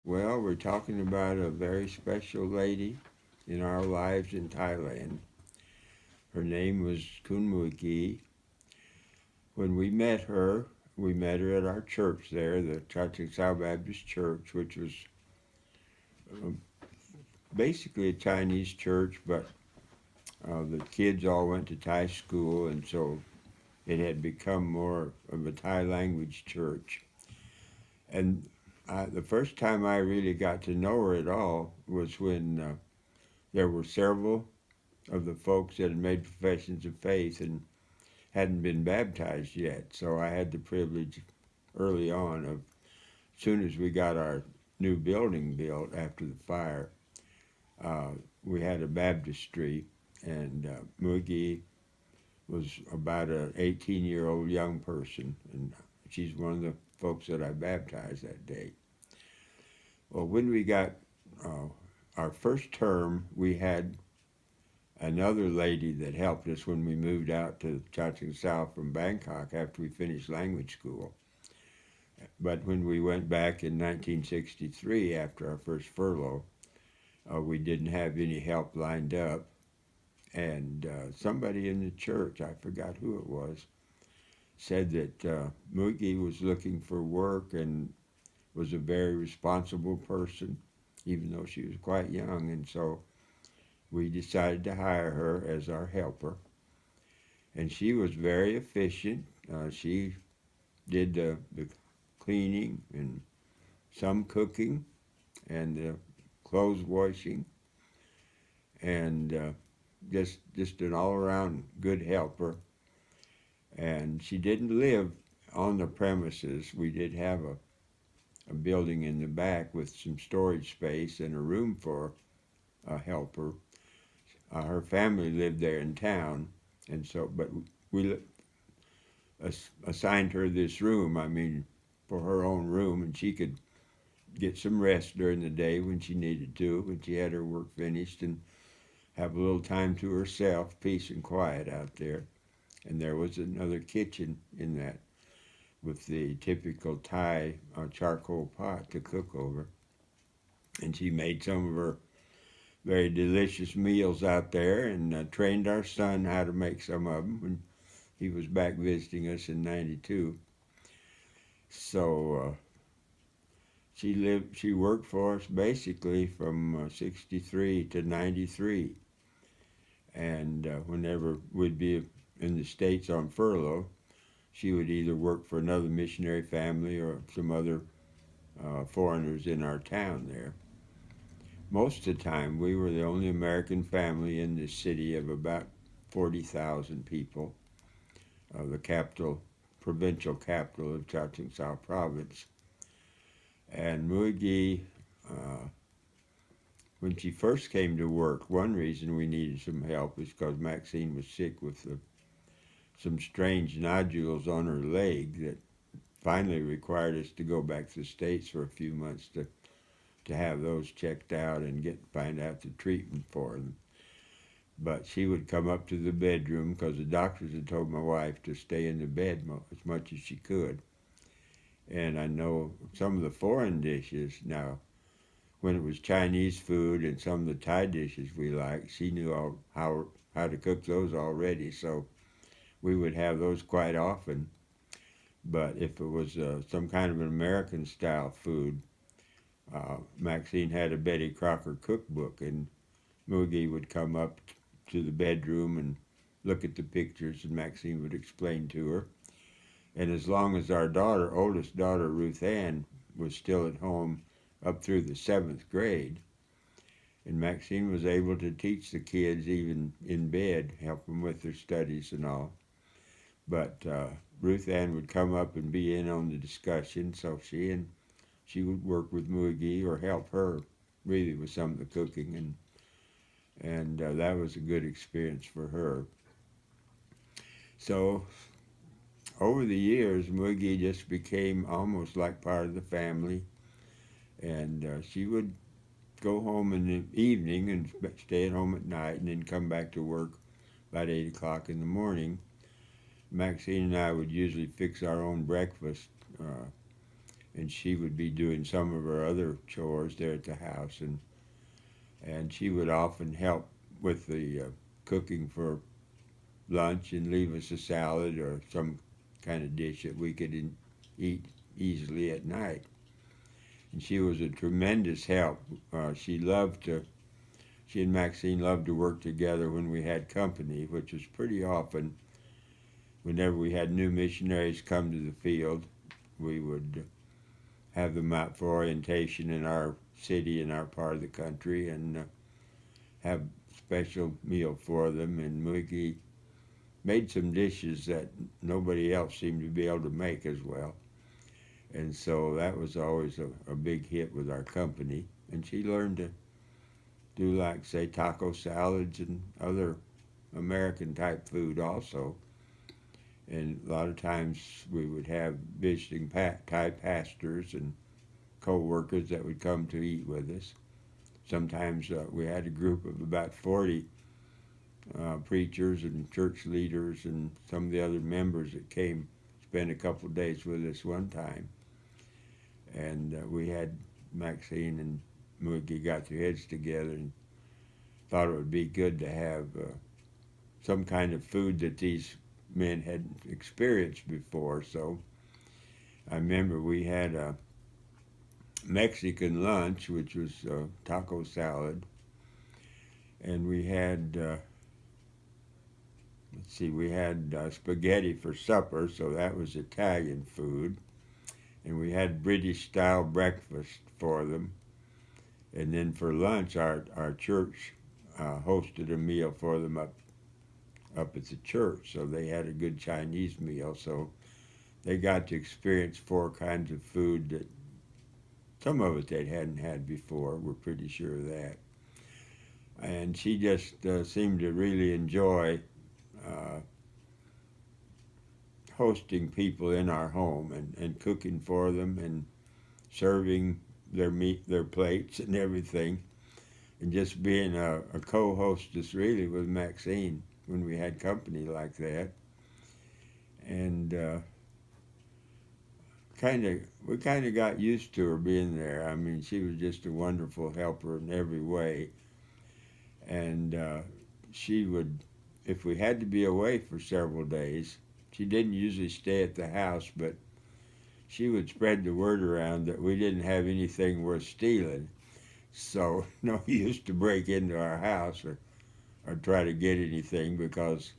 Well, we're talking about a very special lady in our lives in Thailand. Her name was Khun Muigee. When we met her at our church there, the Chacheng Sao Baptist Church, which was um, basically a Chinese church, but the kids all went to Thai school, and so it had become more of a Thai language church. And the first time I really got to know her at all was when there were several of the folks that had made professions of faith and hadn't been baptized yet. So I had the privilege early on of, as soon as we got our new building built after the fire, uh, we had a baptistry, and Muigee was about an 18-year-old young person, and she's one of the folks that I baptized that day. Well, when we got uh, our first term, we had another lady that helped us when we moved out to Chacheng Sao from Bangkok after we finished language school. But when we went back in 1963 after our first furlough, we didn't have any help lined up. And somebody in the church, I forgot who it was, said that Muigee was looking for work and was a very responsible person, even though she was quite young. And so we decided to hire her as our helper. And she was very efficient. She did the cleaning and some cooking and the clothes washing, and just an all around good helper. And she didn't live on the premises. We did have a building in the back with some storage space and a room for a helper. Her family lived there in town, and so but we assigned her this room. I mean, for her own room, and she could get some rest during the day when she needed to, when she had her work finished, and have a little time to herself, peace and quiet out there. And there was another kitchen in that with the typical Thai charcoal pot to cook over. And she made some of her very delicious meals out there, and trained our son how to make some of them when he was back visiting us in '92. So she worked for us basically from '63 to '93, and whenever we'd be in the States on furlough, she would either work for another missionary family or some other foreigners in our town there. Most of the time, we were the only American family in this city of about 40,000 people, the capital, provincial capital of Chacheng Sao province. And Muigee, uh, when she first came to work, one reason we needed some help is because Maxine was sick with some strange nodules on her leg that finally required us to go back to the States for a few months to have those checked out and find out the treatment for them. But she would come up to the bedroom because the doctors had told my wife to stay in the bed as much as she could. And I know some of the foreign dishes now, when it was Chinese food and some of the Thai dishes we liked, she knew how to cook those already. So we would have those quite often. But if it was some kind of an American style food, Maxine had a Betty Crocker cookbook, and Muigee would come up to the bedroom and look at the pictures, and Maxine would explain to her. And as long as our oldest daughter, Ruth Ann, was still at home up through the seventh grade, and Maxine was able to teach the kids even in bed, help them with their studies and all. But Ruth Ann would come up and be in on the discussion, so she would work with Muigee or help her really with some of the cooking, and that was a good experience for her. So over the years, Muigee just became almost like part of the family, and she would go home in the evening and stay at home at night, and then come back to work about 8 o'clock in the morning. Maxine and I would usually fix our own breakfast, and she would be doing some of her other chores there at the house, and she would often help with the cooking for lunch and leave us a salad or some kind of dish that we could eat easily at night. And she was a tremendous help. She loved to. She and Maxine loved to work together when we had company, which was pretty often. Whenever we had new missionaries come to the field, we would have them out for orientation in our city, in our part of the country, and have special meal for them. And Muigee made some dishes that nobody else seemed to be able to make as well. And so that was always a big hit with our company. And she learned to do, like, say, taco salads and other American type food also. And a lot of times we would have visiting Thai pastors and co-workers that would come to eat with us. Sometimes we had a group of about 40 preachers and church leaders and some of the other members that came spend a couple of days with us one time. And we had Maxine and Muigee got their heads together and thought it would be good to have some kind of food that these men hadn't experienced before. So I remember we had a Mexican lunch, which was taco salad, and we had we had spaghetti for supper, so that was Italian food, and we had British-style breakfast for them, and then for lunch, our church hosted a meal for them up at the church, so they had a good Chinese meal, so they got to experience 4 kinds of food that some of it they hadn't had before, we're pretty sure of that. And she just seemed to really enjoy hosting people in our home and cooking for them and serving their plates and everything, and just being a co-hostess really with Maxine when we had company like that. And we kind of got used to her being there. I mean, she was just a wonderful helper in every way. And she would, if we had to be away for several days, she didn't usually stay at the house, but she would spread the word around that we didn't have anything worth stealing. So no use to break into our house or try to get anything, because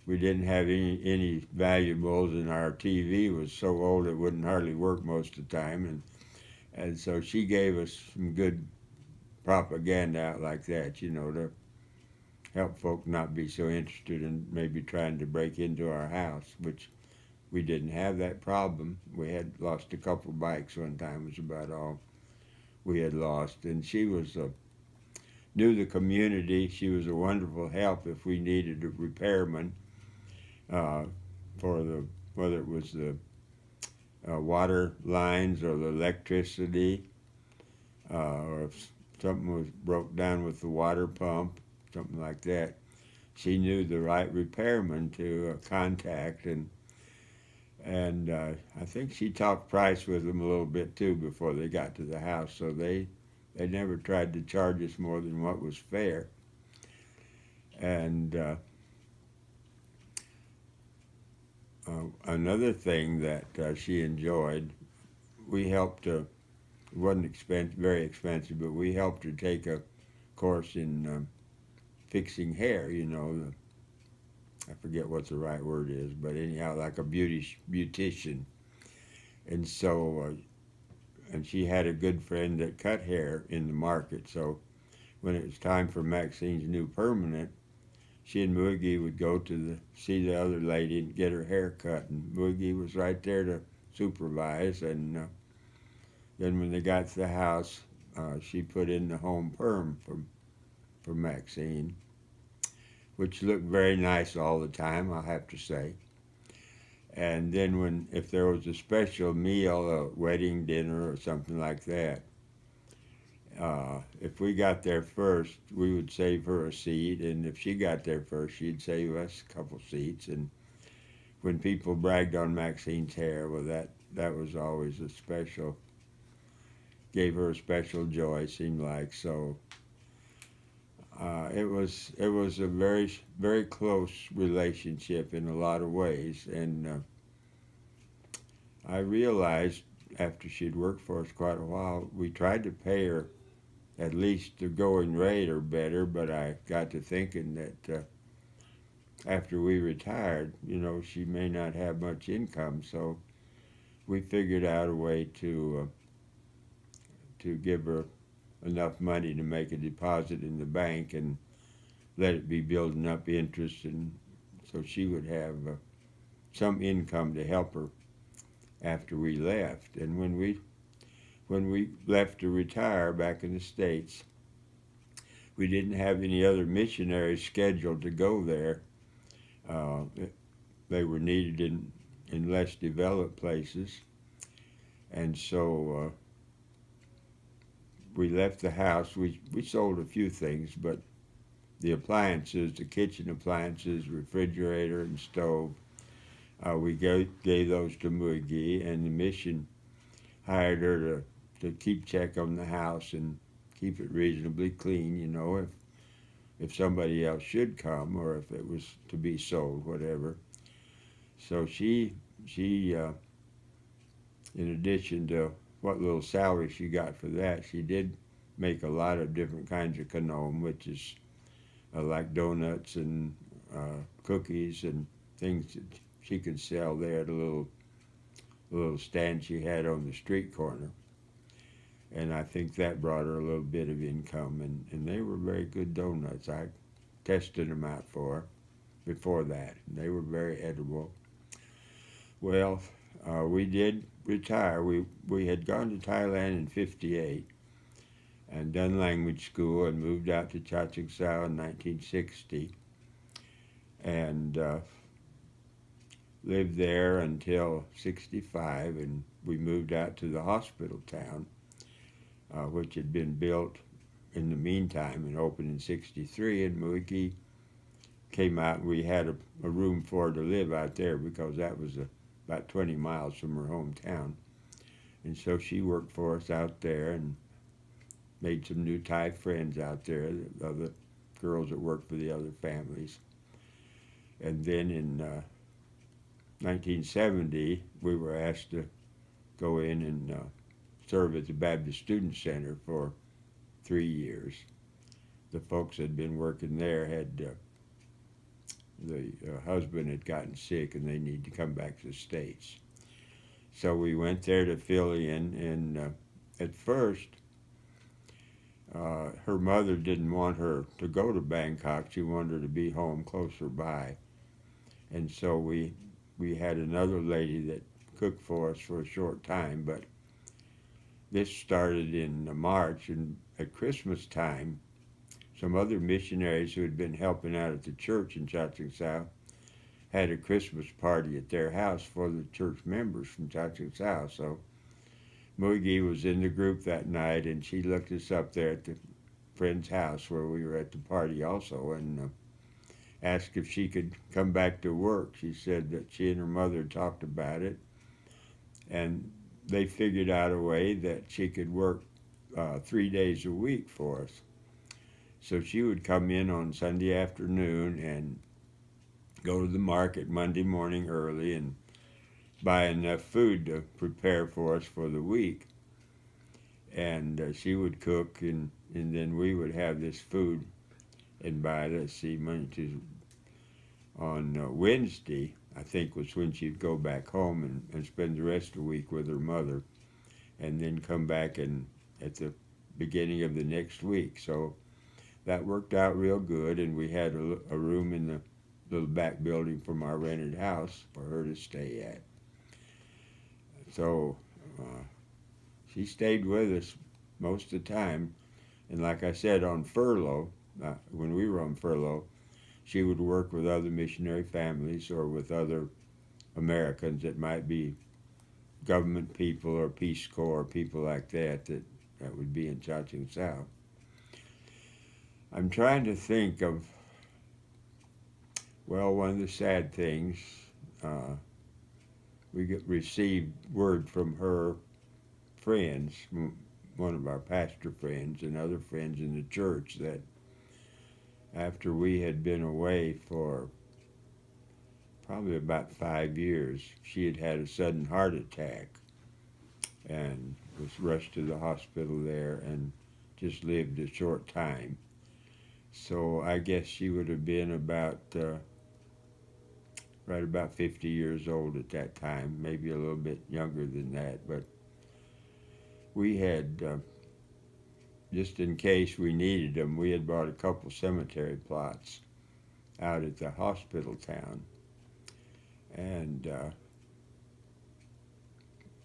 we didn't have any valuables, and our TV was so old it wouldn't hardly work most of the time. And so she gave us some good propaganda out like that, you know, to help folk not be so interested in maybe trying to break into our house, which we didn't have that problem. We had lost a couple bikes one time, was about all we had lost. And she was knew the community. She was a wonderful help if we needed a repairman for whether it was the water lines or the electricity, or if something was broke down with the water pump, something like that. She knew the right repairman to contact, and I think she talked price with them a little bit too before they got to the house, so they never tried to charge us more than what was fair. And another thing that she enjoyed, we helped her. It wasn't very expensive, but we helped her take a course in fixing hair. You know, I forget what the right word is, but anyhow, like a beautician. And so, and she had a good friend that cut hair in the market. So when it was time for Maxine's new permanent, she and Muigee would go to see the other lady and get her hair cut. And Muigee was right there to supervise. And then when they got to the house, she put in the home perm for Maxine, which looked very nice all the time, I'll have to say. And then if there was a special meal, a wedding dinner or something like that, if we got there first, we would save her a seat, and if she got there first, she'd save us a couple seats. And when people bragged on Maxine's hair, well, that was always gave her a special joy, it seemed like. So it was a very close relationship in a lot of ways, and I realized after she'd worked for us quite a while, we tried to pay her at least the going rate or better, but I got to thinking that after we retired, she may not have much income, so we figured out a way to give her enough money to make a deposit in the bank and let it be building up interest, and so she would have some income to help her after we left. And when we left to retire back in the States, we didn't have any other missionaries scheduled to go there. Uh, they were needed in less developed places, and so we left the house. We sold a few things, but the appliances, the kitchen appliances, refrigerator and stove, we gave those to Muigee, and the mission hired her to keep check on the house and keep it reasonably clean, if somebody else should come or if it was to be sold, whatever. So she in addition to what little salary she got for that, she did make a lot of different kinds of kanome, which is like donuts and cookies and things that she could sell there at a little stand she had on the street corner. And I think that brought her a little bit of income, and they were very good donuts. I tested them out for her before that, and they were very edible. Well, we did retire. We had gone to Thailand in '58 and done language school and moved out to Chachoengsao in 1960 and lived there until '65, and we moved out to the hospital town, which had been built in the meantime and opened in '63, and Muigee came out, and we had a room for her to live out there because that was about 20 miles from her hometown. And so she worked for us out there and made some new Thai friends out there, the other girls that worked for the other families. And then in 1970, we were asked to go in and serve at the Baptist Student Center for 3 years. The folks that had been working there had the husband had gotten sick and they needed to come back to the States. So we went there to fill in, and at first her mother didn't want her to go to Bangkok. She wanted her to be home closer by. And so we had another lady that cooked for us for a short time, but this started in March, and at Christmas time, some other missionaries who had been helping out at the church in Chachoengsao had a Christmas party at their house for the church members from Chachoengsao. So Muigee was in the group that night, and she looked us up there at the friend's house where we were at the party also, and asked if she could come back to work. She said that she and her mother had talked about it, and they figured out a way that she could work 3 days a week for us. So she would come in on Sunday afternoon and go to the market Monday morning early and buy enough food to prepare for us for the week. And she would cook, and then we would have this food. And by, Monday, Tuesday, on Wednesday, I think was when she'd go back home and spend the rest of the week with her mother, and then come back at the beginning of the next week. So that worked out real good, and we had a room in the little back building from our rented house for her to stay at. So she stayed with us most of the time, and like I said, on furlough, when we were on furlough, she would work with other missionary families or with other Americans that might be government people or Peace Corps, people like that would be in Chachoengsao. I'm trying to think of, well, one of the sad things, received word from her friends, one of our pastor friends and other friends in the church, that after we had been away for probably about 5 years, she had had a sudden heart attack and was rushed to the hospital there and just lived a short time. So I guess she would have been about right about 50 years old at that time, maybe a little bit younger than that. But we had, just in case we needed them, we had bought a couple cemetery plots out at the hospital town. And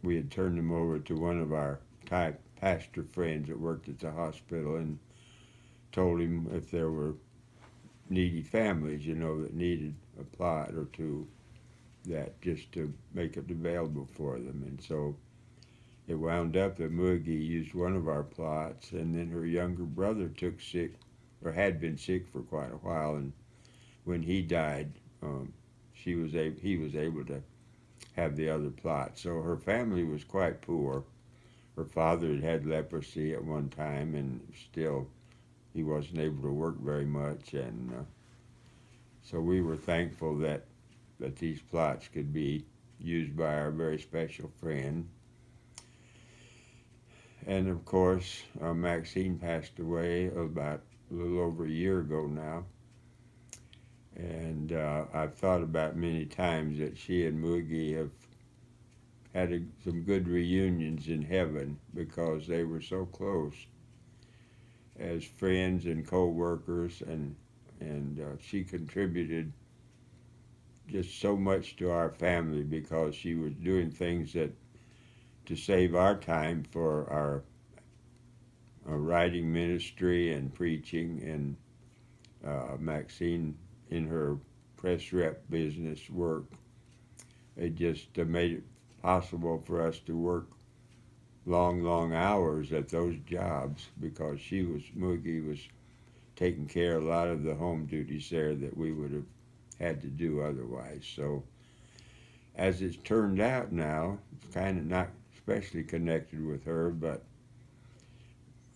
we had turned them over to one of our Thai pastor friends that worked at the hospital and told him if there were needy families, that needed a plot or two, that just to make it available for them. And so it wound up that Muigee used one of our plots, and then her younger brother took sick, or had been sick for quite a while, and when he died, he was able to have the other plot. So her family was quite poor. Her father had had leprosy at one time, and still he wasn't able to work very much, and so we were thankful that these plots could be used by our very special friend. And of course, Maxine passed away about a little over a year ago now, and I've thought about many times that she and Muigee have had some good reunions in heaven because they were so close as friends and co-workers, and she contributed just so much to our family because she was doing things that to save our time for our writing ministry and preaching, and Maxine in her press rep business work. It just made it possible for us to work long hours at those jobs because Muigee was taking care of a lot of the home duties there that we would have had to do otherwise. So as it's turned out now, it's kind of not especially connected with her, but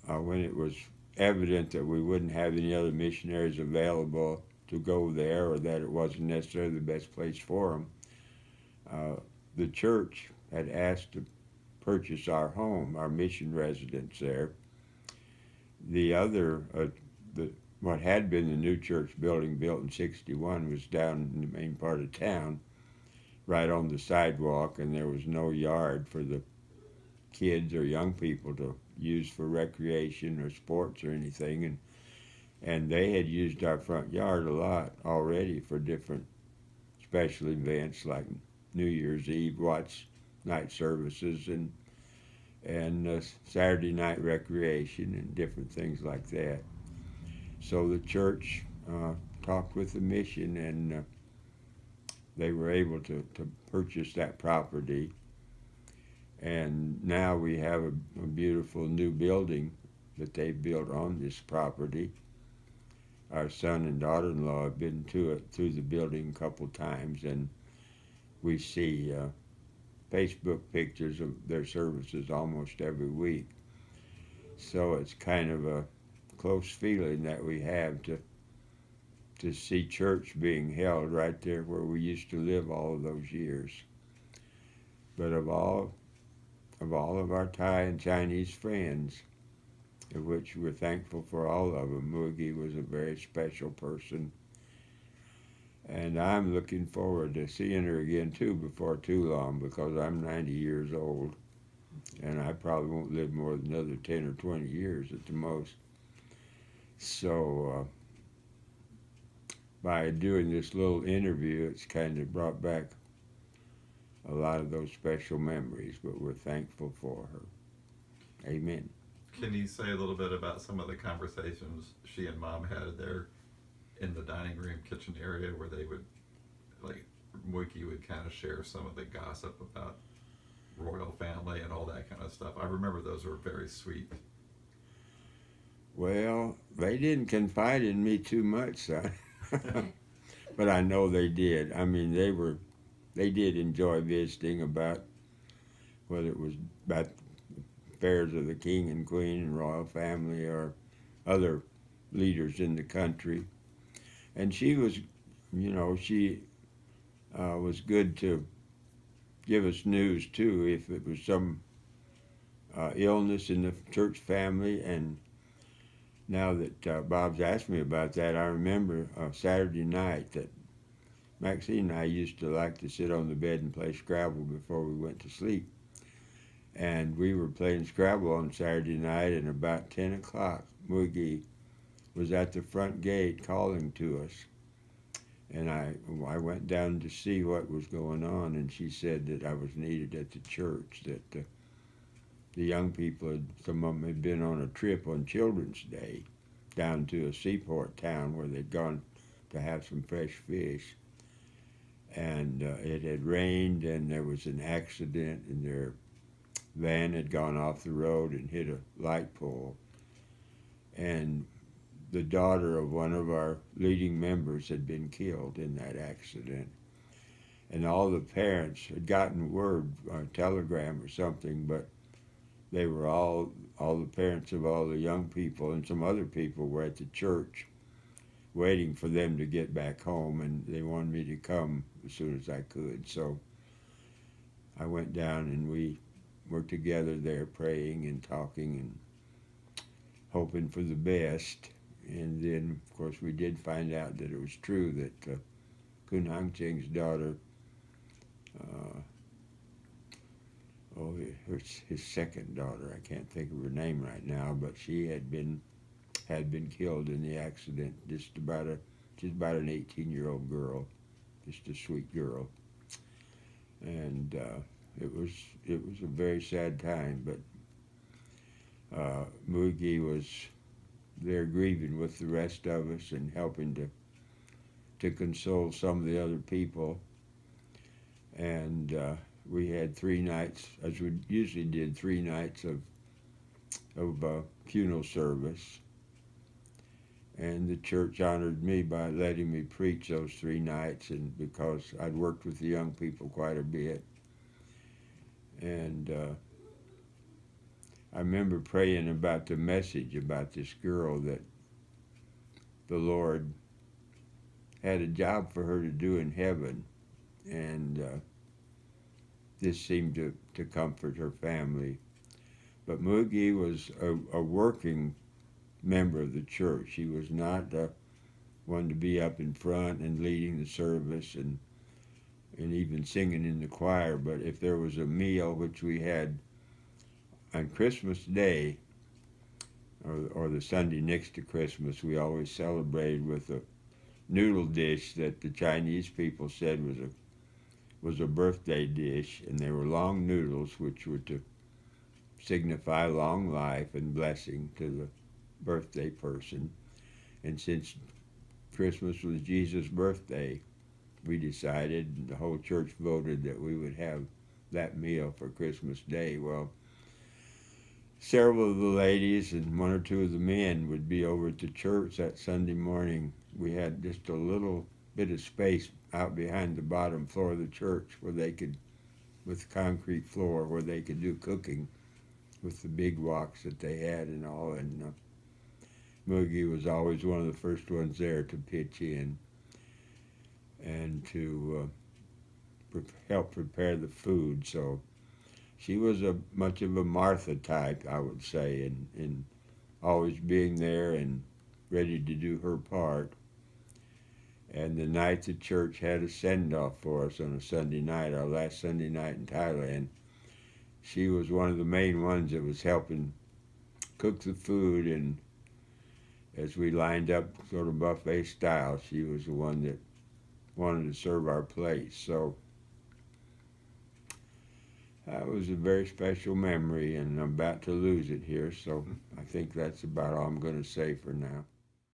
when it was evident that we wouldn't have any other missionaries available to go there, or that it wasn't necessarily the best place for them, the church had asked to purchase our home, our mission residence there. The other, what had been the new church building built in '61 was down in the main part of town, right on the sidewalk, and there was no yard for the kids or young people to use for recreation or sports or anything, and they had used our front yard a lot already for different special events like New Year's Eve watch night services and Saturday night recreation and different things like that. So the church talked with the mission, and they were able to purchase that property. And now we have a beautiful new building that they built on this property. Our son and daughter-in-law have been through the building a couple times, and we see Facebook pictures of their services almost every week. So it's kind of a close feeling that we have to see church being held right there where we used to live all of those years. But of all of our Thai and Chinese friends, of which we're thankful for all of them, Muigee was a very special person. And I'm looking forward to seeing her again, too, before too long, because I'm 90 years old, and I probably won't live more than another 10 or 20 years at the most. So by doing this little interview, it's kind of brought back a lot of those special memories, but we're thankful for her. Amen. Can you say a little bit about some of the conversations she and Mom had there in the dining room, kitchen area, where they would, like, Muigee would kind of share some of the gossip about royal family and all that kind of stuff? I remember those were very sweet. Well, they didn't confide in me too much, son. But I know they did. I mean, they were they did enjoy visiting about whether it was about affairs of the king and queen and royal family or other leaders in the country. And she was, she was good to give us news too if it was some illness in the church family. And now that Bob's asked me about that, I remember Saturday night that Maxine and I used to like to sit on the bed and play Scrabble before we went to sleep. And we were playing Scrabble on Saturday night, and about 10 o'clock, Muigee was at the front gate calling to us. And I went down to see what was going on, and she said that I was needed at the church, that the young people, some of them had been on a trip on Children's Day down to a seaport town where they'd gone to have some fresh fish. And it had rained, and there was an accident, and their van had gone off the road and hit a light pole. And the daughter of one of our leading members had been killed in that accident. And all the parents had gotten word, a telegram or something, but they were all the parents of all the young people and some other people were at the church waiting for them to get back home, and they wanted me to come as soon as I could. So I went down, and we were together there praying and talking and hoping for the best. And then, of course, we did find out that it was true that Khun Muigee's daughter, his second daughter, I can't think of her name right now, but she had been killed in the accident. She's about an 18-year-old girl, just a sweet girl. And it was a very sad time, but Muigee was there grieving with the rest of us and helping to console some of the other people. And we had 3 nights, as we usually did, 3 nights of funeral service. And the church honored me by letting me preach those 3 nights, and because I'd worked with the young people quite a bit. And I remember praying about the message about this girl, that the Lord had a job for her to do in heaven, and this seemed to comfort her family. But Muigee was a working member of the church. He was not one to be up in front and leading the service and even singing in the choir. But if there was a meal, which we had on Christmas Day, or the Sunday next to Christmas, we always celebrated with a noodle dish that the Chinese people said was a birthday dish, and they were long noodles, which were to signify long life and blessing to the birthday person. And since Christmas was Jesus' birthday, we decided, and the whole church voted, that we would have that meal for Christmas Day. Well, several of the ladies and 1 or 2 of the men would be over at the church that Sunday morning. We had just a little bit of space out behind the bottom floor of the church where they could, with concrete floor, where they could do cooking with the big woks that they had and all. And Muigee was always one of the first ones there to pitch in and to help prepare the food. So she was much of a Martha type, I would say, in always being there and ready to do her part. And the night the church had a send-off for us on a Sunday night, our last Sunday night in Thailand, she was one of the main ones that was helping cook the food, and as we lined up sort of buffet style, she was the one that wanted to serve our plates. So that was a very special memory, and I'm about to lose it here, so I think that's about all I'm going to say for now.